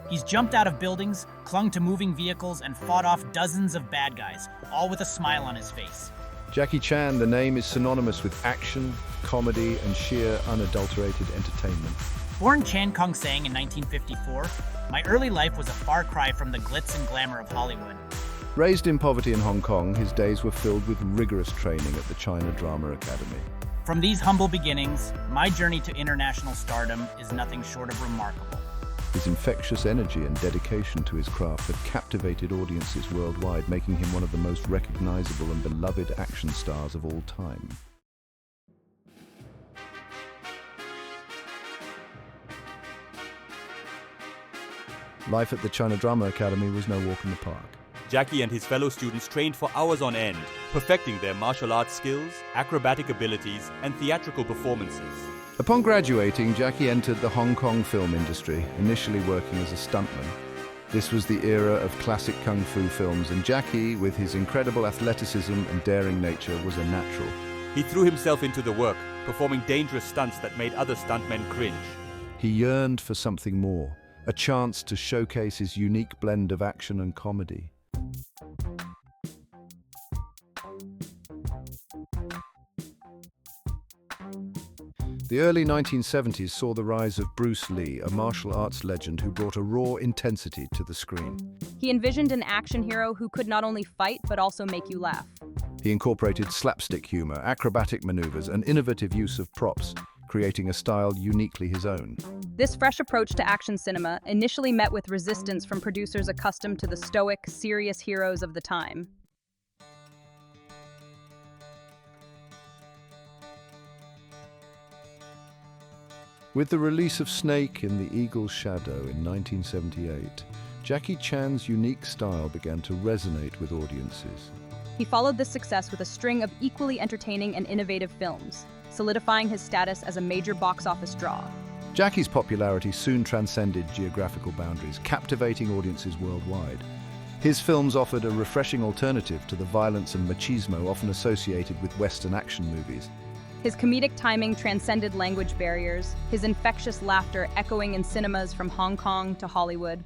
He's jumped out of buildings, clung to moving vehicles, and fought off dozens of bad guys, all with a smile on his face. Jackie Chan, the name is synonymous with action, comedy, and sheer unadulterated entertainment. Born Chan Kong-sang in 1954, my early life was a far cry from the glitz and glamour of Hollywood. Raised in poverty in Hong Kong, his days were filled with rigorous training at the China Drama Academy. From these humble beginnings, my journey to international stardom is nothing short of remarkable. His infectious energy and dedication to his craft have captivated audiences worldwide, making him one of the most recognizable and beloved action stars of all time. Life at the China Drama Academy was no walk in the park. Jackie and his fellow students trained for hours on end, perfecting their martial arts skills, acrobatic abilities, and theatrical performances. Upon graduating, Jackie entered the Hong Kong film industry, initially working as a stuntman. This was the era of classic kung fu films, and Jackie, with his incredible athleticism and daring nature, was a natural. He threw himself into the work, performing dangerous stunts that made other stuntmen cringe. He yearned for something more, a chance to showcase his unique blend of action and comedy. The early 1970s saw the rise of Bruce Lee, a martial arts legend who brought a raw intensity to the screen. He envisioned an action hero who could not only fight but also make you laugh. He incorporated slapstick humor, acrobatic maneuvers, and innovative use of props, creating a style uniquely his own. This fresh approach to action cinema initially met with resistance from producers accustomed to the stoic, serious heroes of the time. With the release of Snake in the Eagle's Shadow in 1978, Jackie Chan's unique style began to resonate with audiences. He followed this success with a string of equally entertaining and innovative films, solidifying his status as a major box office draw. Jackie's popularity soon transcended geographical boundaries, captivating audiences worldwide. His films offered a refreshing alternative to the violence and machismo often associated with Western action movies. His comedic timing transcended language barriers, his infectious laughter echoing in cinemas from Hong Kong to Hollywood.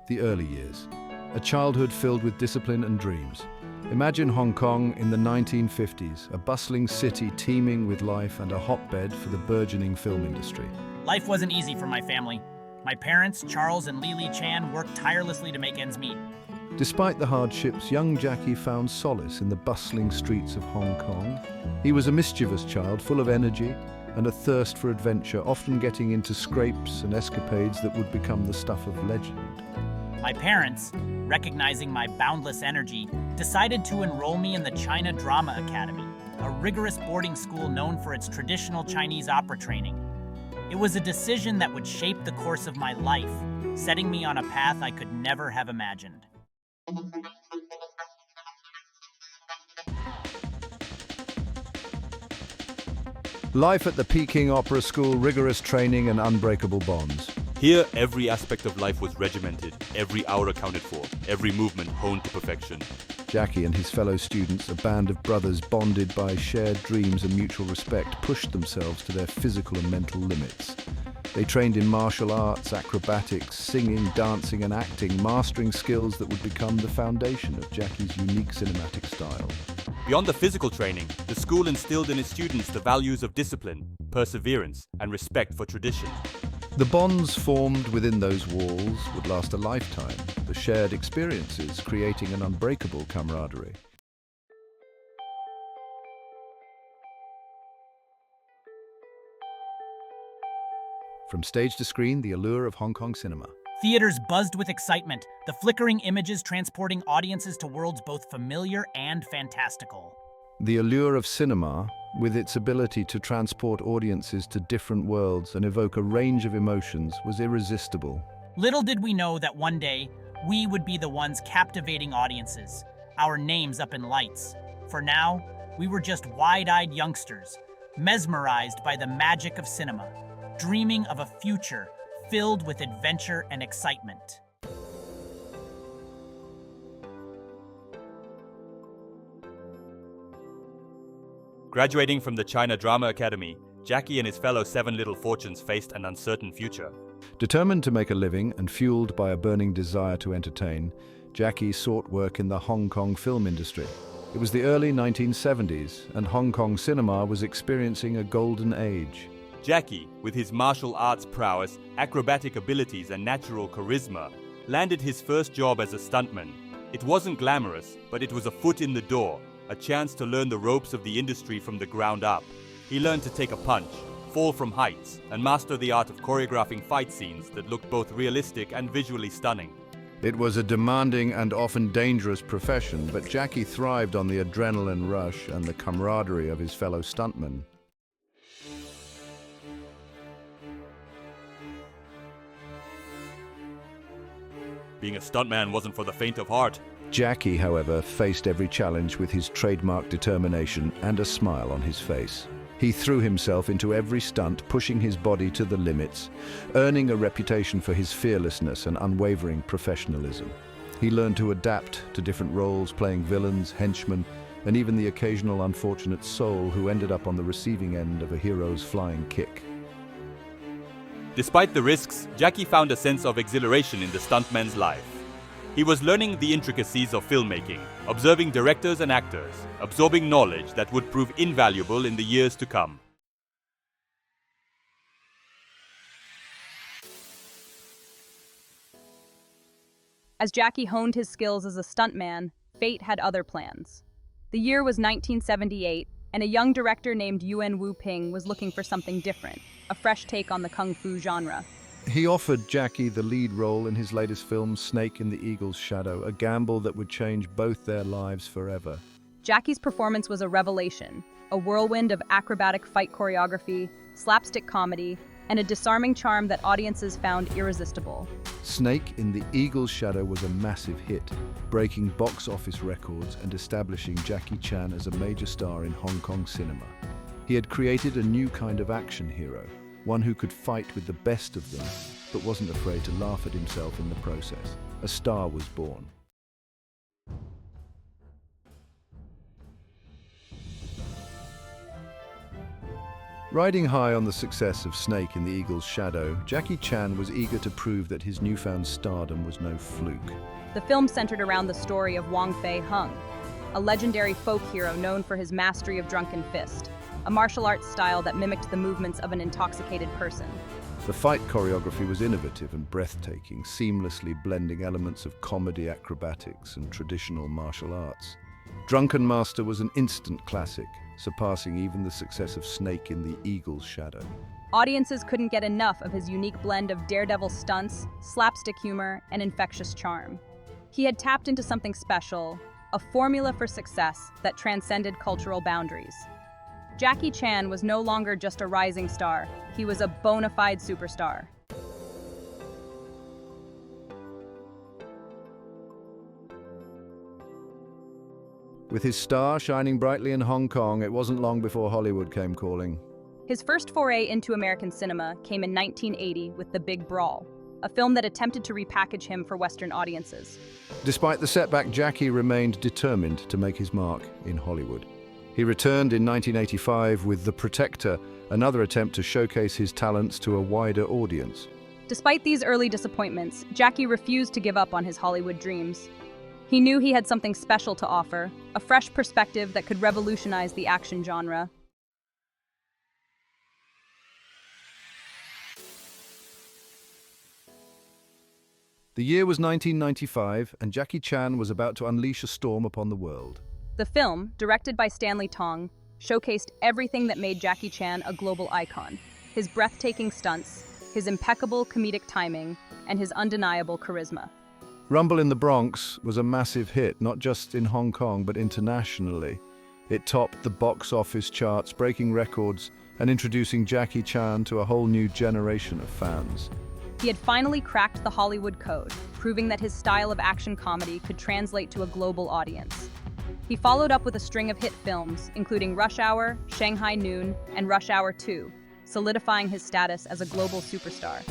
The early years. A childhood filled with discipline and dreams. Imagine Hong Kong in the 1950s, a bustling city teeming with life and a hotbed for the burgeoning film industry. Life wasn't easy for my family. My parents, Charles and Lily Chan, worked tirelessly to make ends meet. Despite the hardships, young Jackie found solace in the bustling streets of Hong Kong. He was a mischievous child, full of energy and a thirst for adventure, often getting into scrapes and escapades that would become the stuff of legend. My parents, recognizing my boundless energy, decided to enroll me in the China Drama Academy, a rigorous boarding school known for its traditional Chinese opera training. It was a decision that would shape the course of my life, setting me on a path I could never have imagined. Life at the Peking Opera School, rigorous training and unbreakable bonds. Here, every aspect of life was regimented, every hour accounted for, every movement honed to perfection. Jackie and his fellow students, a band of brothers bonded by shared dreams and mutual respect, pushed themselves to their physical and mental limits. They trained in martial arts, acrobatics, singing, dancing and acting, mastering skills that would become the foundation of Jackie's unique cinematic style. Beyond the physical training, the school instilled in its students the values of discipline, perseverance, and respect for tradition. The bonds formed within those walls would last a lifetime, the shared experiences creating an unbreakable camaraderie. From stage to screen, the allure of Hong Kong cinema. Theaters buzzed with excitement, the flickering images transporting audiences to worlds both familiar and fantastical. The allure of cinema, with its ability to transport audiences to different worlds and evoke a range of emotions, was irresistible. Little did we know that one day, we would be the ones captivating audiences, our names up in lights. For now, we were just wide-eyed youngsters, mesmerized by the magic of cinema, dreaming of a future filled with adventure and excitement. Graduating from the China Drama Academy, Jackie and his fellow Seven Little Fortunes faced an uncertain future. Determined to make a living and fueled by a burning desire to entertain, Jackie sought work in the Hong Kong film industry. It was the early 1970s, and Hong Kong cinema was experiencing a golden age. Jackie, with his martial arts prowess, acrobatic abilities, and natural charisma, landed his first job as a stuntman. It wasn't glamorous, but it was a foot in the door, a chance to learn the ropes of the industry from the ground up. He learned to take a punch, fall from heights, and master the art of choreographing fight scenes that looked both realistic and visually stunning. It was a demanding and often dangerous profession, but Jackie thrived on the adrenaline rush and the camaraderie of his fellow stuntmen. Being a stuntman wasn't for the faint of heart. Jackie, however, faced every challenge with his trademark determination and a smile on his face. He threw himself into every stunt, pushing his body to the limits, earning a reputation for his fearlessness and unwavering professionalism. He learned to adapt to different roles, playing villains, henchmen, and even the occasional unfortunate soul who ended up on the receiving end of a hero's flying kick. Despite the risks, Jackie found a sense of exhilaration in the stuntman's life. He was learning the intricacies of filmmaking, observing directors and actors, absorbing knowledge that would prove invaluable in the years to come. As Jackie honed his skills as a stuntman, fate had other plans. The year was 1978, and a young director named Yuen Wu-ping was looking for something different, a fresh take on the kung fu genre. He offered Jackie the lead role in his latest film, Snake in the Eagle's Shadow, a gamble that would change both their lives forever. Jackie's performance was a revelation, a whirlwind of acrobatic fight choreography, slapstick comedy, and a disarming charm that audiences found irresistible. Snake in the Eagle's Shadow was a massive hit, breaking box office records and establishing Jackie Chan as a major star in Hong Kong cinema. He had created a new kind of action hero, one who could fight with the best of them, but wasn't afraid to laugh at himself in the process. A star was born. Riding high on the success of Snake in the Eagle's Shadow, Jackie Chan was eager to prove that his newfound stardom was no fluke. The film centered around the story of Wong Fei Hung, a legendary folk hero known for his mastery of drunken fist, a martial arts style that mimicked the movements of an intoxicated person. The fight choreography was innovative and breathtaking, seamlessly blending elements of comedy, acrobatics, and traditional martial arts. Drunken Master was an instant classic, surpassing even the success of Snake in the Eagle's Shadow. Audiences couldn't get enough of his unique blend of daredevil stunts, slapstick humor, and infectious charm. He had tapped into something special, a formula for success that transcended cultural boundaries. Jackie Chan was no longer just a rising star, he was a bona fide superstar. With his star shining brightly in Hong Kong, it wasn't long before Hollywood came calling. His first foray into American cinema came in 1980 with The Big Brawl, a film that attempted to repackage him for Western audiences. Despite the setback, Jackie remained determined to make his mark in Hollywood. He returned in 1985 with The Protector, another attempt to showcase his talents to a wider audience. Despite these early disappointments, Jackie refused to give up on his Hollywood dreams. He knew he had something special to offer, a fresh perspective that could revolutionize the action genre. The year was 1995, and Jackie Chan was about to unleash a storm upon the world. The film, directed by Stanley Tong, showcased everything that made Jackie Chan a global icon: his breathtaking stunts, his impeccable comedic timing, and his undeniable charisma. Rumble in the Bronx was a massive hit, not just in Hong Kong, but internationally. It topped the box office charts, breaking records and introducing Jackie Chan to a whole new generation of fans. He had finally cracked the Hollywood code, proving that his style of action comedy could translate to a global audience. He followed up with a string of hit films, including Rush Hour, Shanghai Noon, and Rush Hour 2, solidifying his status as a global superstar.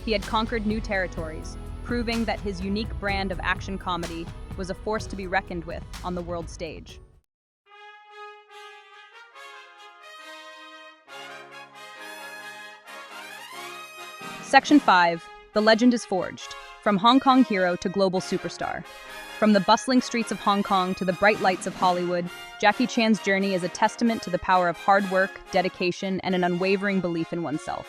He had conquered new territories, proving that his unique brand of action comedy was a force to be reckoned with on the world stage. Section 5. The Legend is Forged. From Hong Kong hero to global superstar. From the bustling streets of Hong Kong to the bright lights of Hollywood, Jackie Chan's journey is a testament to the power of hard work, dedication, and an unwavering belief in oneself.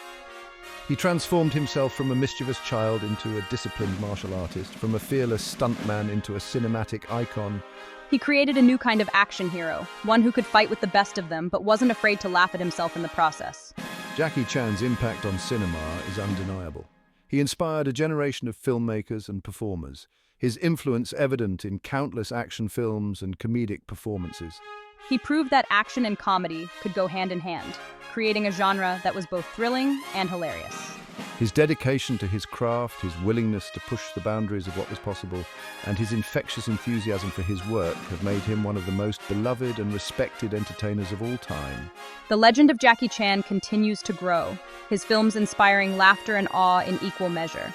He transformed himself from a mischievous child into a disciplined martial artist, from a fearless stuntman into a cinematic icon. He created a new kind of action hero, one who could fight with the best of them but wasn't afraid to laugh at himself in the process. Jackie Chan's impact on cinema is undeniable. He inspired a generation of filmmakers and performers, his influence evident in countless action films and comedic performances. He proved that action and comedy could go hand in hand, creating a genre that was both thrilling and hilarious. His dedication to his craft, his willingness to push the boundaries of what was possible, and his infectious enthusiasm for his work have made him one of the most beloved and respected entertainers of all time. The legend of Jackie Chan continues to grow, his films inspiring laughter and awe in equal measure.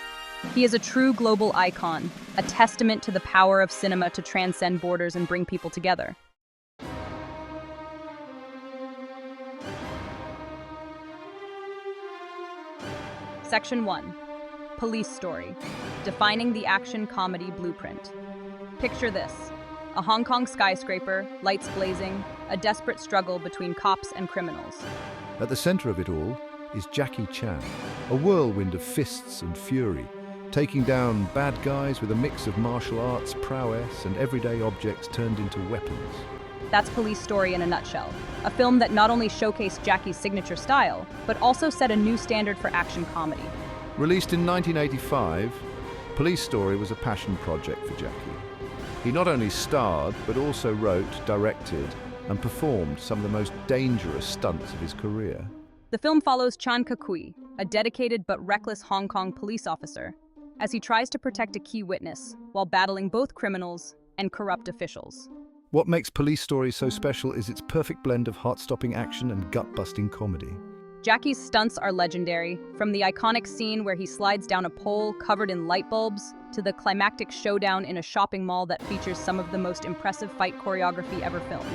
He is a true global icon, a testament to the power of cinema to transcend borders and bring people together. Section 1. Police Story. Defining the action comedy blueprint. Picture this. A Hong Kong skyscraper, lights blazing, a desperate struggle between cops and criminals. At the center of it all is Jackie Chan, a whirlwind of fists and fury, taking down bad guys with a mix of martial arts, prowess, and everyday objects turned into weapons. That's Police Story in a nutshell. A film that not only showcased Jackie's signature style, but also set a new standard for action comedy. Released in 1985, Police Story was a passion project for Jackie. He not only starred, but also wrote, directed, and performed some of the most dangerous stunts of his career. The film follows Chan Ka-kui, a dedicated but reckless Hong Kong police officer, as he tries to protect a key witness while battling both criminals and corrupt officials. What makes Police Story so special is its perfect blend of heart-stopping action and gut-busting comedy. Jackie's stunts are legendary, from the iconic scene where he slides down a pole covered in light bulbs to the climactic showdown in a shopping mall that features some of the most impressive fight choreography ever filmed.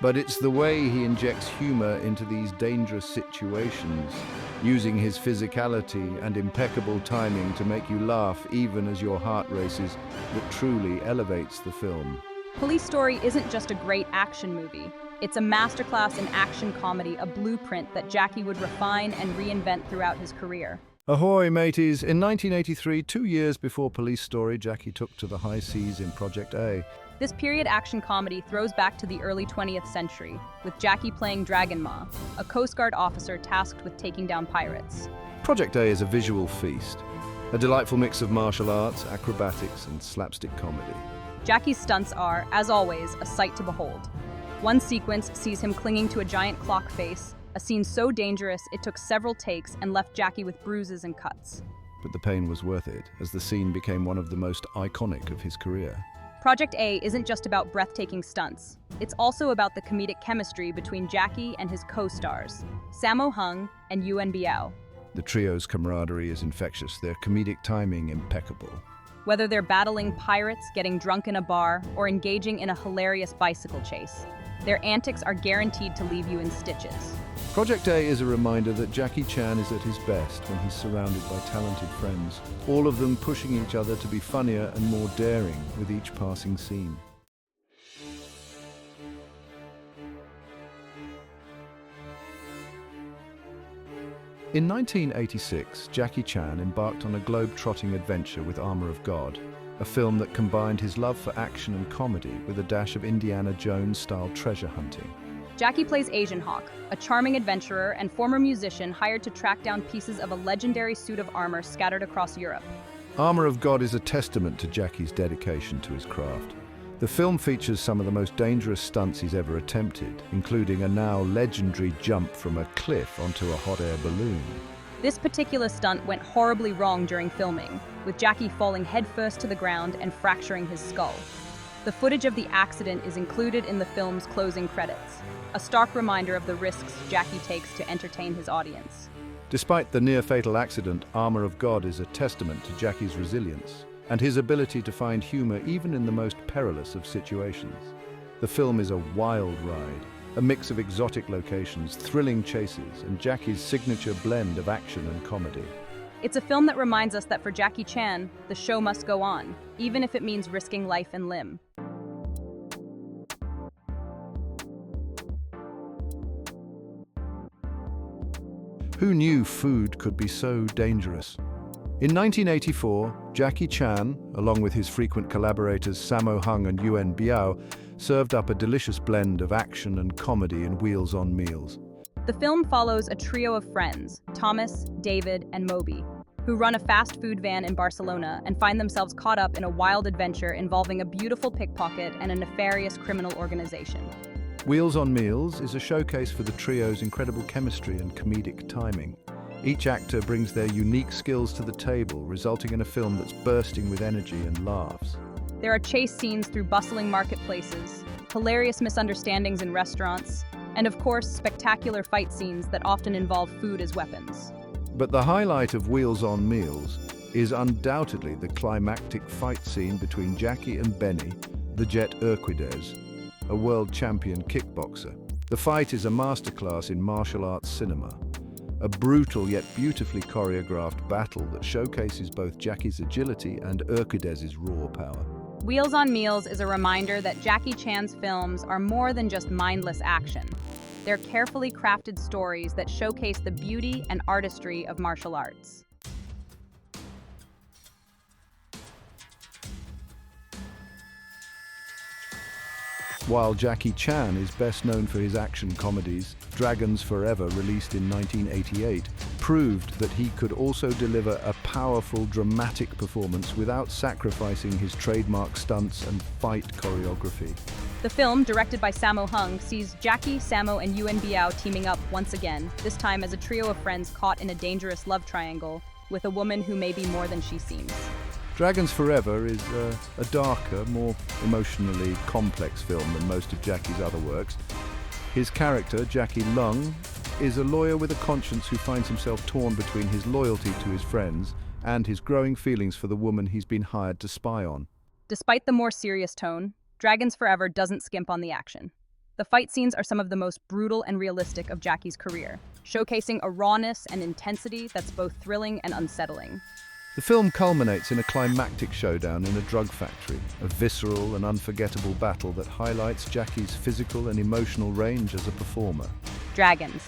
But it's the way he injects humor into these dangerous situations, using his physicality and impeccable timing to make you laugh even as your heart races, that truly elevates the film. Police Story isn't just a great action movie. It's a masterclass in action comedy, a blueprint that Jackie would refine and reinvent throughout his career. Ahoy, mateys! In 1983, 2 years before Police Story, Jackie took to the high seas in Project A. This period action comedy throws back to the early 20th century, with Jackie playing Dragon Ma, a Coast Guard officer tasked with taking down pirates. Project A is a visual feast, a delightful mix of martial arts, acrobatics, and slapstick comedy. Jackie's stunts are, as always, a sight to behold. One sequence sees him clinging to a giant clock face, a scene so dangerous it took several takes and left Jackie with bruises and cuts. But the pain was worth it, as the scene became one of the most iconic of his career. Project A isn't just about breathtaking stunts. It's also about the comedic chemistry between Jackie and his co-stars, Sammo Hung and Yuan Biao. The trio's camaraderie is infectious, their comedic timing impeccable. Whether they're battling pirates, getting drunk in a bar, or engaging in a hilarious bicycle chase, their antics are guaranteed to leave you in stitches. Project A is a reminder that Jackie Chan is at his best when he's surrounded by talented friends, all of them pushing each other to be funnier and more daring with each passing scene. In 1986, Jackie Chan embarked on a globe-trotting adventure with Armor of God, a film that combined his love for action and comedy with a dash of Indiana Jones-style treasure hunting. Jackie plays Asian Hawk, a charming adventurer and former musician hired to track down pieces of a legendary suit of armor scattered across Europe. Armor of God is a testament to Jackie's dedication to his craft. The film features some of the most dangerous stunts he's ever attempted, including a now legendary jump from a cliff onto a hot air balloon. This particular stunt went horribly wrong during filming, with Jackie falling headfirst to the ground and fracturing his skull. The footage of the accident is included in the film's closing credits, a stark reminder of the risks Jackie takes to entertain his audience. Despite the near-fatal accident, Armor of God is a testament to Jackie's resilience and his ability to find humor even in the most perilous of situations. The film is a wild ride, A mix of exotic locations, thrilling chases, and Jackie's signature blend of action and comedy. It's a film that reminds us that for Jackie Chan, the show must go on, even if it means risking life and limb. Who knew food could be so dangerous? In 1984, Jackie Chan, along with his frequent collaborators Sammo Hung and Yuen Biao, served up a delicious blend of action and comedy in Wheels on Meals. The film follows a trio of friends, Thomas, David, and Moby, who run a fast food van in Barcelona and find themselves caught up in a wild adventure involving a beautiful pickpocket and a nefarious criminal organization. Wheels on Meals is a showcase for the trio's incredible chemistry and comedic timing. Each actor brings their unique skills to the table, resulting in a film that's bursting with energy and laughs. There are chase scenes through bustling marketplaces, hilarious misunderstandings in restaurants, and of course, spectacular fight scenes that often involve food as weapons. But the highlight of Wheels on Meals is undoubtedly the climactic fight scene between Jackie and Benny, the Jet Urquidez, a world champion kickboxer. The fight is a masterclass in martial arts cinema, a brutal yet beautifully choreographed battle that showcases both Jackie's agility and Urquidez's raw power. Wheels on Meals is a reminder that Jackie Chan's films are more than just mindless action. They're carefully crafted stories that showcase the beauty and artistry of martial arts. While Jackie Chan is best known for his action comedies, Dragons Forever, released in 1988, proved that he could also deliver a powerful, dramatic performance without sacrificing his trademark stunts and fight choreography. The film, directed by Sammo Hung, sees Jackie, Sammo, and Yuen Biao teaming up once again, this time as a trio of friends caught in a dangerous love triangle with a woman who may be more than she seems. Dragons Forever is a darker, more emotionally complex film than most of Jackie's other works. His character, Jackie Lung, is a lawyer with a conscience who finds himself torn between his loyalty to his friends and his growing feelings for the woman he's been hired to spy on. Despite the more serious tone, Dragons Forever doesn't skimp on the action. The fight scenes are some of the most brutal and realistic of Jackie's career, showcasing a rawness and intensity that's both thrilling and unsettling. The film culminates in a climactic showdown in a drug factory, a visceral and unforgettable battle that highlights Jackie's physical and emotional range as a performer. Dragons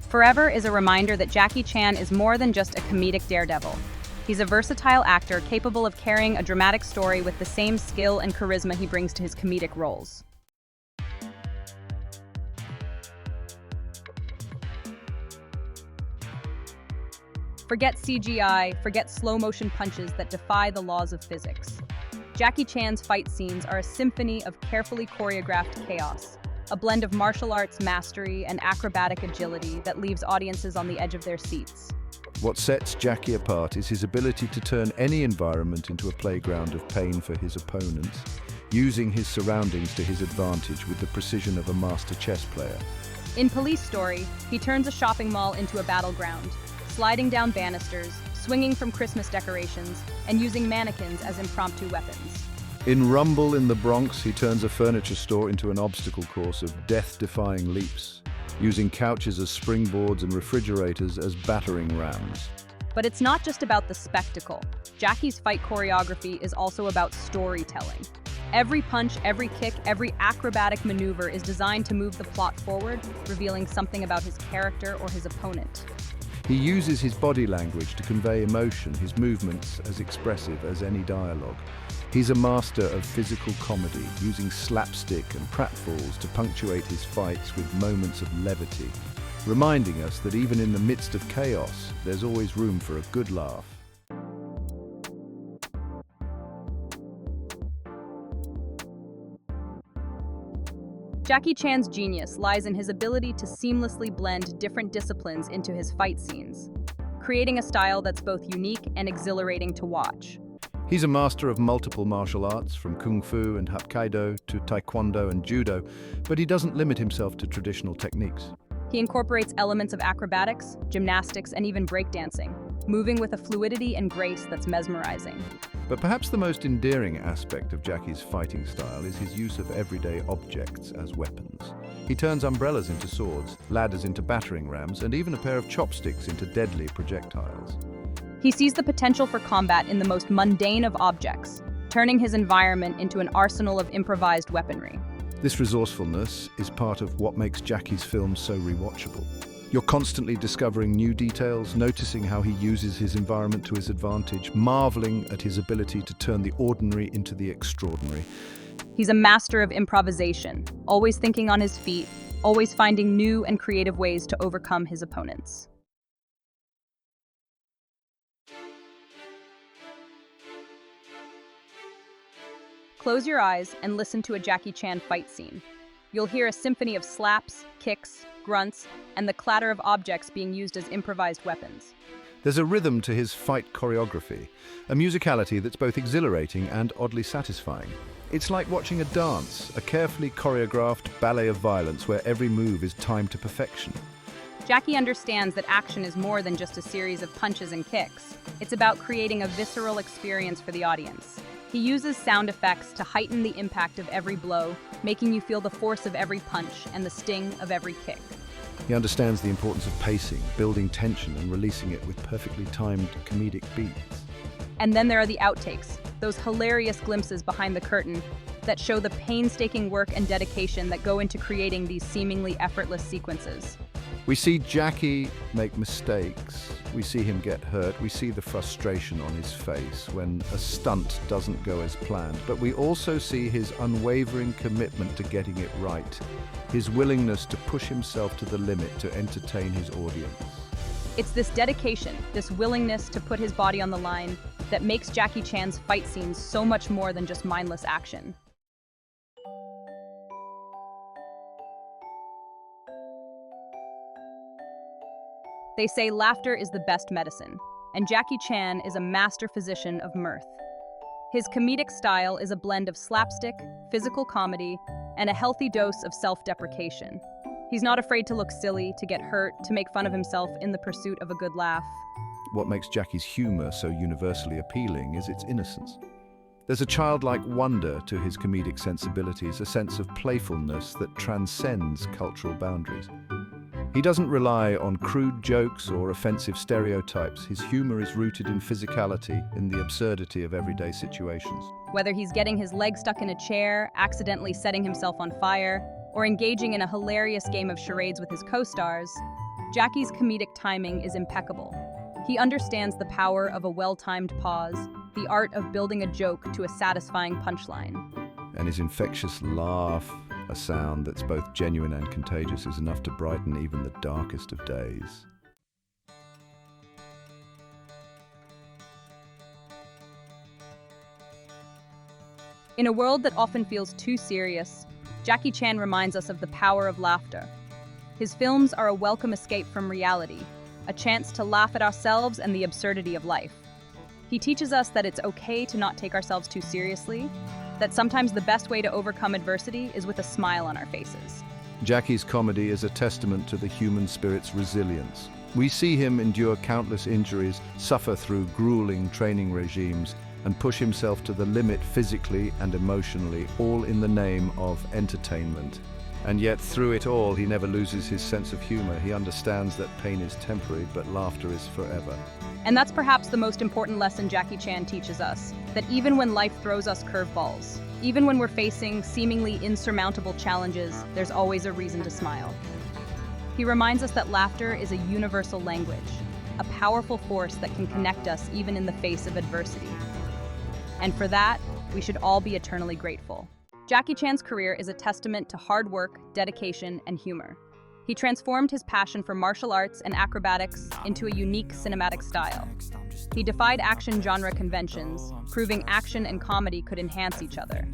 Forever is a reminder that Jackie Chan is more than just a comedic daredevil. He's a versatile actor capable of carrying a dramatic story with the same skill and charisma he brings to his comedic roles. Forget CGI, forget slow-motion punches that defy the laws of physics. Jackie Chan's fight scenes are a symphony of carefully choreographed chaos, a blend of martial arts mastery and acrobatic agility that leaves audiences on the edge of their seats. What sets Jackie apart is his ability to turn any environment into a playground of pain for his opponents, using his surroundings to his advantage with the precision of a master chess player. In Police Story, he turns a shopping mall into a battleground, sliding down banisters, swinging from Christmas decorations, and using mannequins as impromptu weapons. In Rumble in the Bronx, he turns a furniture store into an obstacle course of death-defying leaps, using couches as springboards and refrigerators as battering rams. But it's not just about the spectacle. Jackie's fight choreography is also about storytelling. Every punch, every kick, every acrobatic maneuver is designed to move the plot forward, revealing something about his character or his opponent. He uses his body language to convey emotion, his movements as expressive as any dialogue. He's a master of physical comedy, using slapstick and pratfalls to punctuate his fights with moments of levity, reminding us that even in the midst of chaos, there's always room for a good laugh. Jackie Chan's genius lies in his ability to seamlessly blend different disciplines into his fight scenes, creating a style that's both unique and exhilarating to watch. He's a master of multiple martial arts, from Kung Fu and Hapkido to Taekwondo and Judo, but he doesn't limit himself to traditional techniques. He incorporates elements of acrobatics, gymnastics, and even breakdancing, moving with a fluidity and grace that's mesmerizing. But perhaps the most endearing aspect of Jackie's fighting style is his use of everyday objects as weapons. He turns umbrellas into swords, ladders into battering rams, and even a pair of chopsticks into deadly projectiles. He sees the potential for combat in the most mundane of objects, turning his environment into an arsenal of improvised weaponry. This resourcefulness is part of what makes Jackie's films so rewatchable. You're constantly discovering new details, noticing how he uses his environment to his advantage, marveling at his ability to turn the ordinary into the extraordinary. He's a master of improvisation, always thinking on his feet, always finding new and creative ways to overcome his opponents. Close your eyes and listen to a Jackie Chan fight scene. You'll hear a symphony of slaps, kicks, grunts, and the clatter of objects being used as improvised weapons. There's a rhythm to his fight choreography, a musicality that's both exhilarating and oddly satisfying. It's like watching a dance, a carefully choreographed ballet of violence where every move is timed to perfection. Jackie understands that action is more than just a series of punches and kicks. It's about creating a visceral experience for the audience. He uses sound effects to heighten the impact of every blow, making you feel the force of every punch and the sting of every kick. He understands the importance of pacing, building tension and releasing it with perfectly timed comedic beats. And then there are the outtakes, those hilarious glimpses behind the curtain that show the painstaking work and dedication that go into creating these seemingly effortless sequences. We see Jackie make mistakes, we see him get hurt, we see the frustration on his face when a stunt doesn't go as planned, but we also see his unwavering commitment to getting it right, his willingness to push himself to the limit to entertain his audience. It's this dedication, this willingness to put his body on the line, that makes Jackie Chan's fight scenes so much more than just mindless action. They say laughter is the best medicine, and Jackie Chan is a master physician of mirth. His comedic style is a blend of slapstick, physical comedy, and a healthy dose of self-deprecation. He's not afraid to look silly, to get hurt, to make fun of himself in the pursuit of a good laugh. What makes Jackie's humor so universally appealing is its innocence. There's a childlike wonder to his comedic sensibilities, a sense of playfulness that transcends cultural boundaries. He doesn't rely on crude jokes or offensive stereotypes. His humor is rooted in physicality, in the absurdity of everyday situations. Whether he's getting his leg stuck in a chair, accidentally setting himself on fire, or engaging in a hilarious game of charades with his co-stars, Jackie's comedic timing is impeccable. He understands the power of a well-timed pause, the art of building a joke to a satisfying punchline. And his infectious laugh, a sound that's both genuine and contagious, is enough to brighten even the darkest of days. In a world that often feels too serious, Jackie Chan reminds us of the power of laughter. His films are a welcome escape from reality, a chance to laugh at ourselves and the absurdity of life. He teaches us that it's okay to not take ourselves too seriously, that sometimes the best way to overcome adversity is with a smile on our faces. Jackie's comedy is a testament to the human spirit's resilience. We see him endure countless injuries, suffer through grueling training regimes, and push himself to the limit physically and emotionally, all in the name of entertainment. And yet, through it all, he never loses his sense of humor. He understands that pain is temporary, but laughter is forever. And that's perhaps the most important lesson Jackie Chan teaches us, that even when life throws us curveballs, even when we're facing seemingly insurmountable challenges, there's always a reason to smile. He reminds us that laughter is a universal language, a powerful force that can connect us even in the face of adversity. And for that, we should all be eternally grateful. Jackie Chan's career is a testament to hard work, dedication, and humor. He transformed his passion for martial arts and acrobatics into a unique cinematic style. He defied action genre conventions, proving action and comedy could enhance each other.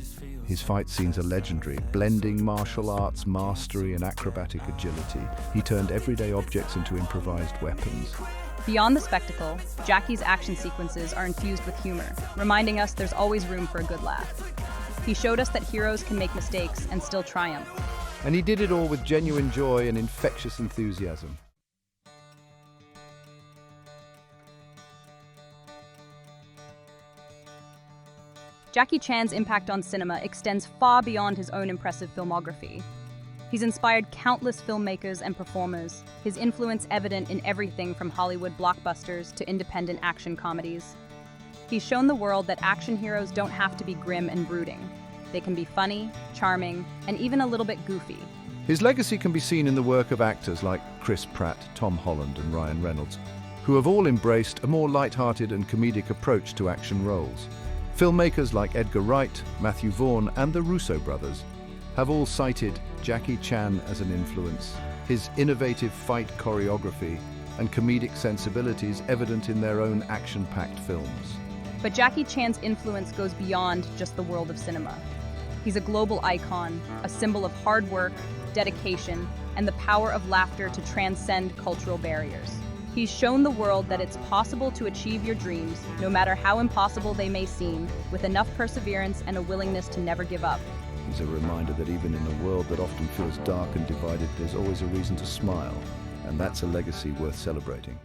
His fight scenes are legendary, blending martial arts mastery and acrobatic agility. He turned everyday objects into improvised weapons. Beyond the spectacle, Jackie's action sequences are infused with humor, reminding us there's always room for a good laugh. He showed us that heroes can make mistakes and still triumph. And he did it all with genuine joy and infectious enthusiasm. Jackie Chan's impact on cinema extends far beyond his own impressive filmography. He's inspired countless filmmakers and performers, his influence evident in everything from Hollywood blockbusters to independent action comedies. He's shown the world that action heroes don't have to be grim and brooding. They can be funny, charming, and even a little bit goofy. His legacy can be seen in the work of actors like Chris Pratt, Tom Holland, and Ryan Reynolds, who have all embraced a more light-hearted and comedic approach to action roles. Filmmakers like Edgar Wright, Matthew Vaughn, and the Russo brothers have all cited Jackie Chan as an influence. His innovative fight choreography and comedic sensibilities evident in their own action-packed films. But Jackie Chan's influence goes beyond just the world of cinema. He's a global icon, a symbol of hard work, dedication, and the power of laughter to transcend cultural barriers. He's shown the world that it's possible to achieve your dreams, no matter how impossible they may seem, with enough perseverance and a willingness to never give up. He's a reminder that even in a world that often feels dark and divided, there's always a reason to smile, and that's a legacy worth celebrating.